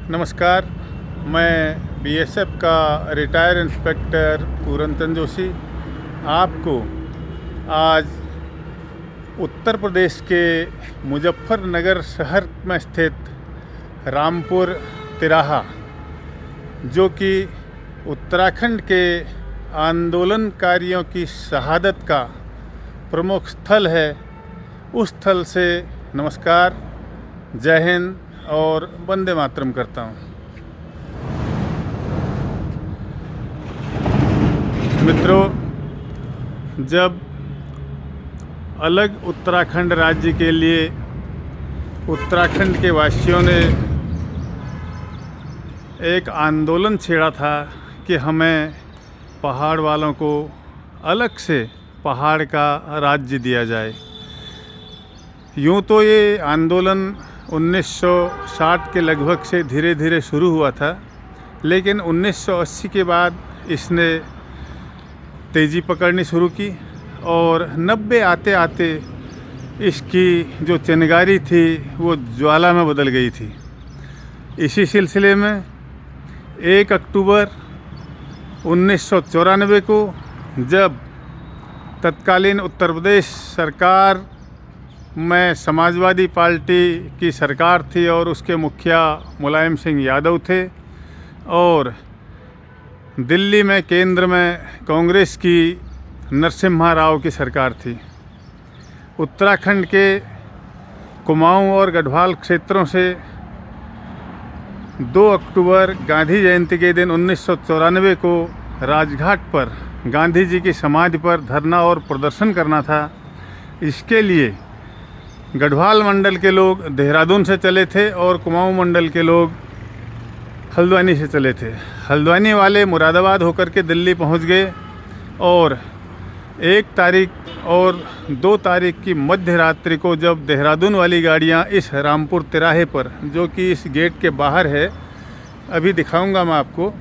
नमस्कार। मैं बीएसएफ का रिटायर इंस्पेक्टर पूरनचंद जोशी आपको आज उत्तर प्रदेश के मुजफ्फरनगर शहर में स्थित रामपुर तिराहा, जो कि उत्तराखंड के आंदोलनकारियों की शहादत का प्रमुख स्थल है, उस स्थल से नमस्कार, जय हिंद और वंदे मातरम करता हूँ। मित्रों, जब अलग उत्तराखंड राज्य के लिए उत्तराखंड के वासियों ने एक आंदोलन छेड़ा था कि हमें पहाड़ वालों को अलग से पहाड़ का राज्य दिया जाए। यूँ तो ये आंदोलन 1960 के लगभग से धीरे धीरे शुरू हुआ था, लेकिन 1980 के बाद इसने तेज़ी पकड़नी शुरू की और 90 आते आते इसकी जो चिनगारी थी वो ज्वाला में बदल गई थी। इसी सिलसिले में 1 अक्टूबर 1994 को, जब तत्कालीन उत्तर प्रदेश सरकार में समाजवादी पार्टी की सरकार थी और उसके मुखिया मुलायम सिंह यादव थे, और दिल्ली में केंद्र में कांग्रेस की नरसिम्हा राव की सरकार थी, उत्तराखंड के कुमाऊं और गढ़वाल क्षेत्रों से 2 अक्टूबर गांधी जयंती के दिन 1994 को राजघाट पर गांधी जी की समाधि पर धरना और प्रदर्शन करना था। इसके लिए गढ़वाल मंडल के लोग देहरादून से चले थे और कुमाऊं मंडल के लोग हल्द्वानी से चले थे। हल्द्वानी वाले मुरादाबाद होकर के दिल्ली पहुंच गए और 1 तारीख और 2 तारीख की मध्य रात्रि को जब देहरादून वाली गाड़ियां इस रामपुर तिराहे पर, जो कि इस गेट के बाहर है, अभी दिखाऊंगा मैं आपको,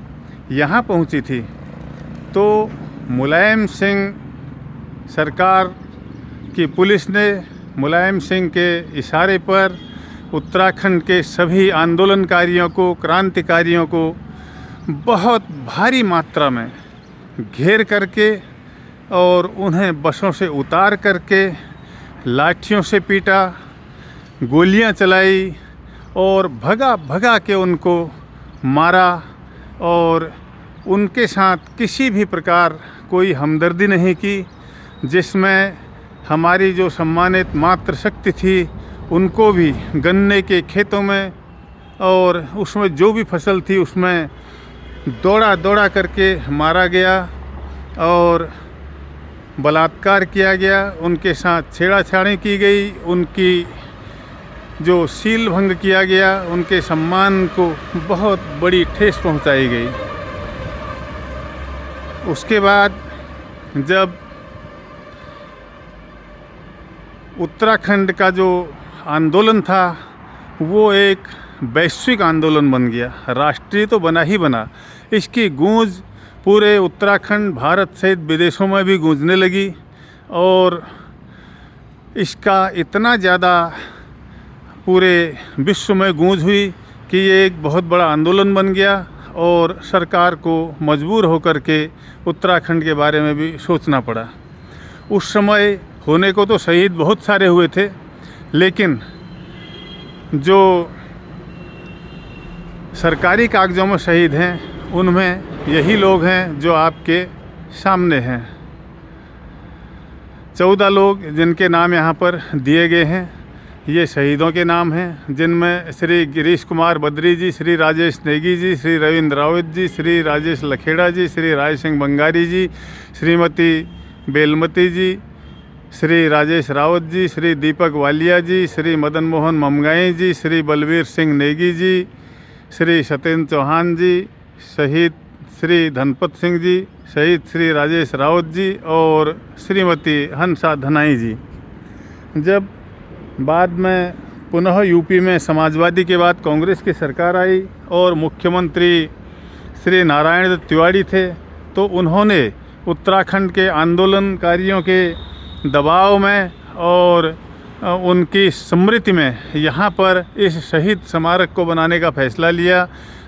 यहां पहुंची थी, तो मुलायम सिंह सरकार की पुलिस ने मुलायम सिंह के इशारे पर उत्तराखंड के सभी आंदोलनकारियों को, क्रांतिकारियों को बहुत भारी मात्रा में घेर करके और उन्हें बसों से उतार करके लाठियों से पीटा, गोलियां चलाई और भगा भगा के उनको मारा, और उनके साथ किसी भी प्रकार कोई हमदर्दी नहीं की। जिसमें हमारी जो सम्मानित मातृशक्ति थी, उनको भी गन्ने के खेतों में और उसमें जो भी फसल थी उसमें दौड़ा दौड़ा करके मारा गया और बलात्कार किया गया, उनके साथ छेड़छाड़ी की गई, उनकी जो सील भंग किया गया, उनके सम्मान को बहुत बड़ी ठेस पहुंचाई गई। उसके बाद जब उत्तराखंड का जो आंदोलन था वो एक वैश्विक आंदोलन बन गया, राष्ट्रीय तो बना ही बना। इसकी गूंज पूरे उत्तराखंड, भारत सहित विदेशों में भी गूंजने लगी और इसका इतना ज़्यादा पूरे विश्व में गूंज हुई कि ये एक बहुत बड़ा आंदोलन बन गया और सरकार को मजबूर होकर के उत्तराखंड के बारे में भी सोचना पड़ा। उस समय होने को तो शहीद बहुत सारे हुए थे, लेकिन जो सरकारी कागज़ों में शहीद हैं उनमें यही लोग हैं जो आपके सामने हैं। 14 लोग जिनके नाम यहाँ पर दिए गए हैं, ये शहीदों के नाम हैं, जिनमें श्री गिरीश कुमार बद्री जी, श्री राजेश नेगी जी, श्री रविंद्र रावत जी, श्री राजेश लखेड़ा जी, श्री राज सिंह बंगारी जी, श्रीमती बेलमती जी, श्री राजेश रावत जी, श्री दीपक वालिया जी, श्री मदन मोहन ममगाई जी, श्री बलवीर सिंह नेगी जी, श्री सत्येंद्र चौहान जी, शहीद श्री धनपत सिंह जी, शहीद श्री राजेश रावत जी और श्रीमती हंसा धनाई जी। जब बाद में पुनः यूपी में समाजवादी के बाद कांग्रेस की सरकार आई और मुख्यमंत्री श्री नारायण दत्त तिवारी थे, तो उन्होंने उत्तराखंड के आंदोलनकारियों के दबाव में और उनकी स्मृति में यहाँ पर इस शहीद स्मारक को बनाने का फैसला लिया,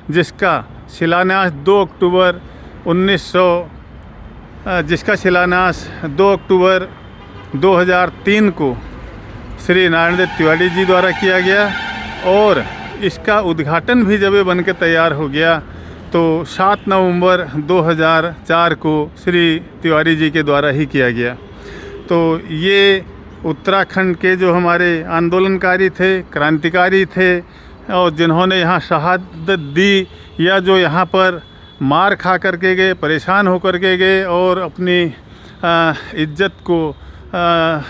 जिसका शिलान्यास 2 अक्टूबर 2003 को श्री नारायण दत्त तिवारी जी द्वारा किया गया और इसका उद्घाटन भी जब ये बन के तैयार हो गया तो 7 नवंबर 2004 को श्री तिवारी जी के द्वारा ही किया गया। तो ये उत्तराखंड के जो हमारे आंदोलनकारी थे, क्रांतिकारी थे और जिन्होंने यहाँ शहादत दी या जो यहाँ पर मार खा करके गए, परेशान होकर के गए और अपनी इज्जत को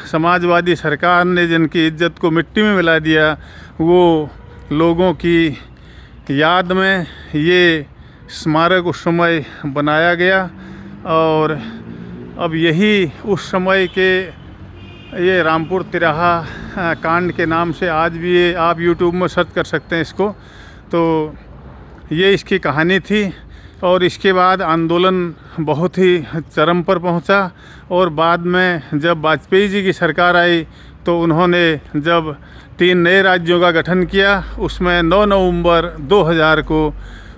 समाजवादी सरकार ने जिनकी इज्जत को मिट्टी में मिला दिया, वो लोगों की याद में ये स्मारक उस समय बनाया गया। और अब यही उस समय के ये रामपुर तिराहा कांड के नाम से आज भी ये आप यूट्यूब में सर्च कर सकते हैं इसको। तो ये इसकी कहानी थी और इसके बाद आंदोलन बहुत ही चरम पर पहुंचा और बाद में जब वाजपेयी जी की सरकार आई तो उन्होंने जब 3 नए राज्यों का गठन किया, उसमें 9 नवंबर 2000 को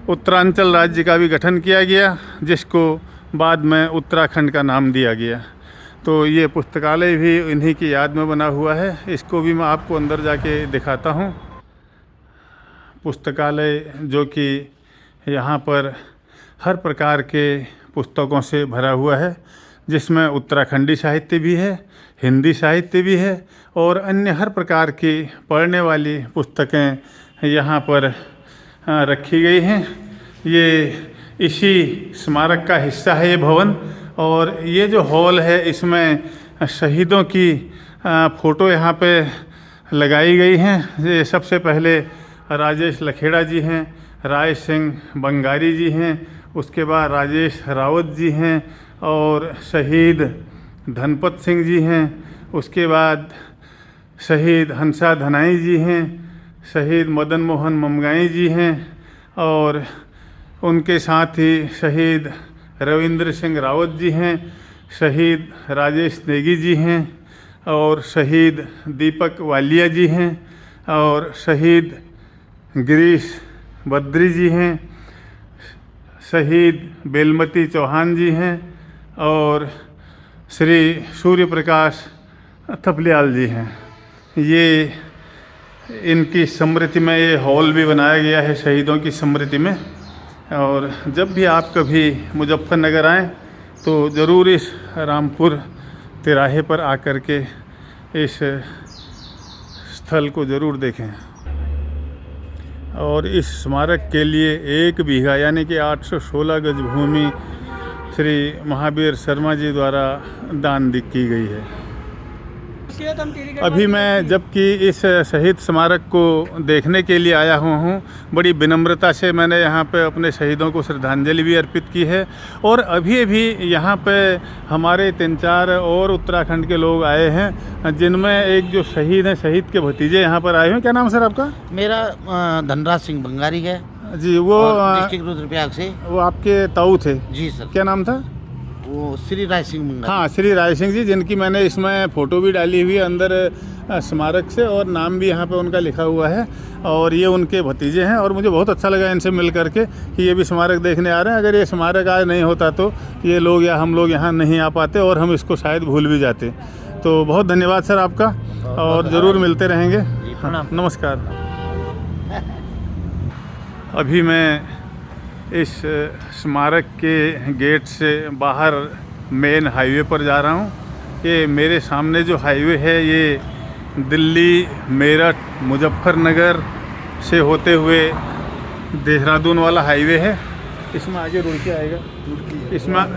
उत्तरांचल राज्य का भी गठन किया गया, जिसको बाद में उत्तराखंड का नाम दिया गया। तो ये पुस्तकालय भी इन्हीं की याद में बना हुआ है। इसको भी मैं आपको अंदर जाके दिखाता हूँ। पुस्तकालय जो कि यहाँ पर हर प्रकार के पुस्तकों से भरा हुआ है, जिसमें उत्तराखंडी साहित्य भी है, हिंदी साहित्य भी है और अन्य हर प्रकार की पढ़ने वाली पुस्तकें यहाँ पर रखी गई हैं। ये इसी स्मारक का हिस्सा है ये भवन। और ये जो हॉल है इसमें शहीदों की फ़ोटो यहाँ पे लगाई गई हैं। ये सबसे पहले राजेश लखेड़ा जी हैं, राय सिंह बंगारी जी हैं, उसके बाद राजेश रावत जी हैं और शहीद धनपत सिंह जी हैं, उसके बाद शहीद हंसा धनाई जी हैं, शहीद मदन मोहन ममगाई जी हैं और उनके साथ ही शहीद रविंद्र सिंह रावत जी हैं, शहीद राजेश नेगी जी हैं और शहीद दीपक वालिया जी हैं और शहीद गिरीश बद्री जी हैं, शहीद बेलमती चौहान जी हैं और श्री सूर्य प्रकाश थपलियाल जी हैं। ये इनकी स्मृति में ये हॉल भी बनाया गया है शहीदों की स्मृति में। और जब भी आप कभी मुजफ्फरनगर आएँ तो ज़रूर इस रामपुर तिराहे पर आकर के इस स्थल को ज़रूर देखें। और इस स्मारक के लिए 1 बीघा यानी कि 816 गज भूमि श्री महावीर शर्मा जी द्वारा दान की गई है। अभी मैं जबकि इस शहीद स्मारक को देखने के लिए आया हुआ हूँ, बड़ी विनम्रता से मैंने यहाँ पे अपने शहीदों को श्रद्धांजलि भी अर्पित की है। और अभी यहाँ पे हमारे 3-4 और उत्तराखंड के लोग आए हैं, जिनमें एक जो शहीद हैं, शहीद के भतीजे यहाँ पर आए हैं। क्या नाम सर आपका? मेरा धनराज सिंह बंगारी है जी। वो डिस्ट्रिक्ट रुद्रप्रयाग से। वो आपके ताऊ थे? जी सर। क्या नाम था? वो श्री राय सिंह बंगारी। हाँ, श्री राय सिंह जी, जिनकी मैंने इसमें फ़ोटो भी डाली हुई है अंदर स्मारक से और नाम भी यहाँ पे उनका लिखा हुआ है। और ये उनके भतीजे हैं और मुझे बहुत अच्छा लगा इनसे मिल करके कि ये भी स्मारक देखने आ रहे हैं। अगर ये स्मारक आज नहीं होता तो ये लोग या हम लोग यहाँ नहीं आ पाते और हम इसको शायद भूल भी जाते। तो बहुत धन्यवाद सर आपका और ज़रूर मिलते रहेंगे। हाँ, नमस्कार। अभी मैं इस स्मारक के गेट से बाहर मेन हाईवे पर जा रहा हूँ। ये मेरे सामने जो हाईवे है ये दिल्ली, मेरठ, मुजफ्फरनगर से होते हुए देहरादून वाला हाईवे है। इसमें आगे रुड़की आएगा,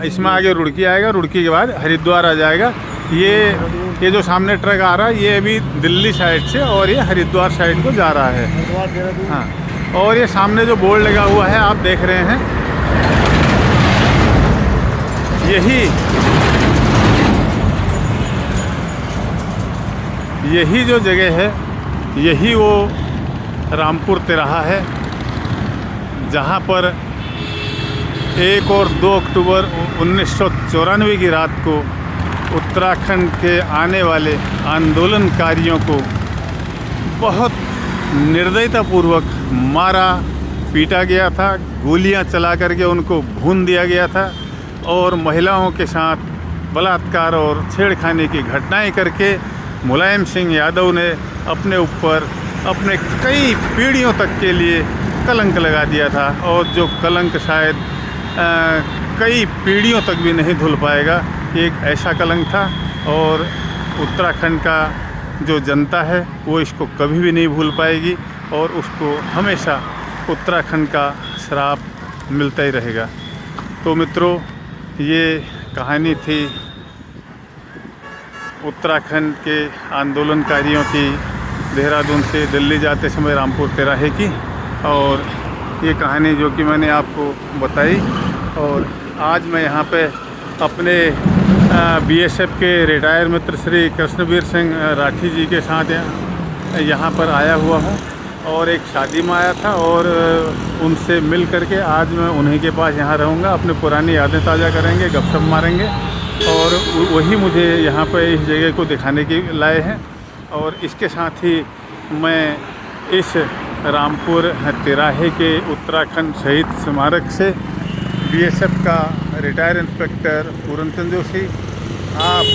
इसमें आगे रुड़की आएगा, रुड़की के बाद हरिद्वार आ जाएगा। ये जो सामने ट्रक आ रहा है ये अभी दिल्ली साइड से और ये हरिद्वार साइड को जा रहा है। हाँ, और ये सामने जो बोर्ड लगा हुआ है आप देख रहे हैं, यही जो जगह है यही वो रामपुर तिराहा है, जहाँ पर 1 और 2 अक्टूबर 1994 की रात को उत्तराखंड के आने वाले आंदोलनकारियों को बहुत निर्दयतापूर्वक मारा पीटा गया था, गोलियां चला करके उनको भून दिया गया था और महिलाओं के साथ बलात्कार और छेड़खानी की घटनाएं करके मुलायम सिंह यादव ने अपने ऊपर अपने कई पीढ़ियों तक के लिए कलंक लगा दिया था और जो कलंक शायद कई पीढ़ियों तक भी नहीं धुल पाएगा। एक ऐसा कलंक था और उत्तराखंड का जो जनता है वो इसको कभी भी नहीं भूल पाएगी और उसको हमेशा उत्तराखंड का श्राप मिलता ही रहेगा। तो मित्रों, ये कहानी थी उत्तराखंड के आंदोलनकारियों की देहरादून से दिल्ली जाते समय रामपुर तिराहे की, और ये कहानी जो कि मैंने आपको बताई। और आज मैं यहाँ पे अपने बीएसएफ के रिटायर मित्र श्री कृष्णवीर सिंह राठी जी के साथ यहाँ पर आया हुआ हूँ और एक शादी में आया था और उनसे मिल करके आज मैं उन्हीं के पास यहाँ रहूँगा, अपनी पुरानी यादें ताज़ा करेंगे, गपशप मारेंगे और वही मुझे यहाँ पे इस जगह को दिखाने के लाए हैं। और इसके साथ ही मैं इस रामपुर तिराहे के उत्तराखंड शहीद स्मारक से बीएसएफ का रिटायर इंस्पेक्टर पूरनचंद जोशी आप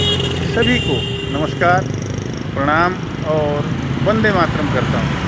सभी को नमस्कार, प्रणाम और वंदे मातरम करता हूँ।